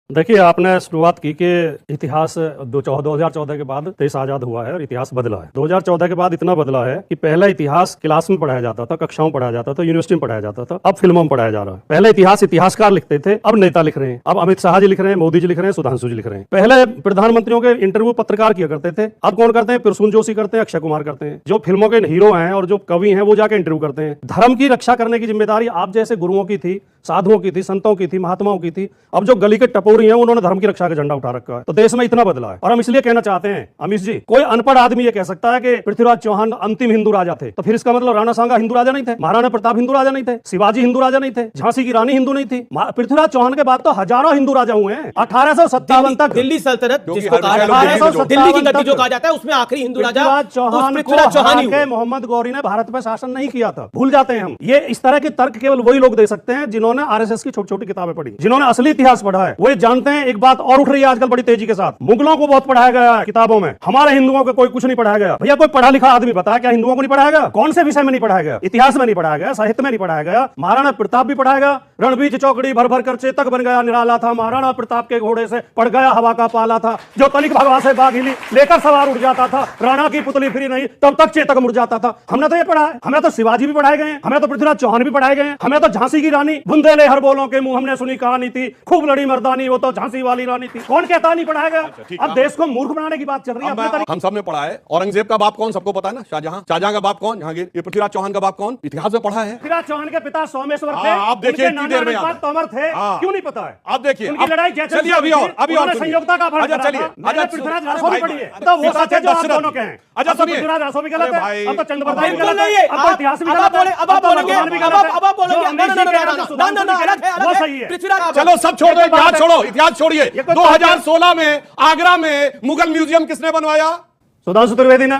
देखिए, आपने शुरुआत की कि इतिहास 2014 के बाद देश आजाद हुआ है और इतिहास बदला है। 2014 के बाद इतना बदला है कि पहला इतिहास क्लास में पढ़ाया जाता था, कक्षाओं में पढ़ाया जाता था, यूनिवर्सिटी में पढ़ाया जाता था, अब फिल्मों में पढ़ाया जा रहा है। पहले इतिहास इतिहासकार लिखते थे, अब नेता लिख रहे हैं। अब अमित शाह जी लिख रहे हैं, मोदी जी लिख रहे हैं, सुधांशु जी लिख रहे हैं। पहले प्रधानमंत्रियों के इंटरव्यू पत्रकार किया करते थे, अब कौन करते हैं? प्रसून जोशी करते हैं, अक्षय कुमार करते हैं। जो फिल्मों के हीरो हैं और जो कवि हैं वो जाके इंटरव्यू करते हैं। धर्म की रक्षा करने की जिम्मेदारी आप जैसे गुरुओं की थी, साधुओं की थी, संतों की थी, महात्माओं की थी। अब जो गली के टपोरी हैं उन्होंने धर्म की रक्षा का झंडा उठा रखा है। तो देश में इतना बदला है। और हम इसलिए कहना चाहते हैं, अमित जी, कोई अनपढ़ आदमी ये कह सकता है कि पृथ्वीराज चौहान अंतिम हिंदू राजा थे, तो फिर इसका मतलब राणा सांगा हिंदू राजा नहीं थे, महाराणा प्रताप हिंदू राजा नहीं थे, शिवाजी हिंदू राजा नहीं थे, झांसी की रानी हिंदू नहीं थी। पृथ्वीराज चौहान के बाद तो हजारों हिंदू राजा हुए हैं। 1857 तक दिल्ली सल्तनत जिसको कहा जाता है, दिल्ली की गद्दी जो कहा जाता है, उसमें आखिरी हिंदू राजा पृथ्वीराज चौहान के मोहम्मद गौरी ने भारत पर शासन नहीं किया था। भूल जाते हैं हम। ये इस तरह के तर्क केवल वही लोग दे सकते हैं जिन्होंने आरएसएस की छोटी छोटी किताबें पढ़ी, जिन्होंने असली इतिहास पढ़ा है। वो जानते हैं। एक बात और उठ रही है आजकल बड़ी तेजी के साथ, मुगलों को बहुत पढ़ाया गया है किताबों में, हमारे हिंदुओं को कोई कुछ नहीं पढ़ाया गया। भैया कोई पढ़ा लिखा आदमी बताया क्या हिंदुओं को नहीं पढ़ाया गया? कौन से विषय में नहीं पढ़ाया गया? इतिहास में नहीं पढ़ाया गया, साहित्य में नहीं पढ़ाया गया। महाराणा प्रताप भी पढ़ाया गया। रणबीज चौकड़ी भर भर कर चेतक बन गया निराला था, महाराणा प्रताप के घोड़े से पड़ गया हवा का पाला था, जो तनिक भगवा से बाघ हिली लेकर सवार उड़ जाता था, राणा की पुतली फिरी नहीं तब तक चेतक मुड़ जाता था। हमने तो ये पढ़ा है। हमें तो शिवाजी भी पढ़ाए गए हैं, हमें तो पृथ्वीराज चौहान भी पढ़ाए गए हैं, हमें तो झांसी की रानी बुंदेले हर बोलों के मुंह हमने सुनी कहानी थी, खूब लड़ी मर्दानी वो तो झांसी वाली रानी थी। कौन कहता नहीं पढ़ाया गया? अब देश को मूर्ख बनाने की बात चल रही है। हम सब ने पढ़ा है। औरंगजेब का बाप कौन? सबको पता है ना, शाहजहां। शाहजहां का बाप कौन? जहांगीर। ये पृथ्वीराज चौहान का बाप कौन? इतिहास में पढ़ा है। पृथ्वीराज चौहान के पिता सोमेश्वर थे। आप देखिए इतनी देर में तोमर थे। क्यों नहीं पता है? आप देखिए उनकी लड़ाई जैसे चलिए अभी और संयोगता का अच्छा चलिए पृथ्वीराज रासो भी पढ़ी है, तो वो सच है जो आप दोनों के हैं। अच्छा सुनिए, पृथ्वीराज रासो भी गलत है, अब तो चंद्रप्रताप भी बिल्कुल गलत नहीं है, है। अब तो इतिहास भी अब गलत आप बोले, है, अब आप बोलेंगे, भगवान भी अब गलत है, आप बोलेंगे, जो अमीर जी कह रहे हैं, ना, अलग है, वो सही है। पृथ्वीराज चलो सब छोड़ दो, इतिहास छोड़ो, इतिहास छोड़िए। 2016 में आगरा में मुगल म्यूजियम किसने बनवाया? सुधांशु त्रिवेदी ने।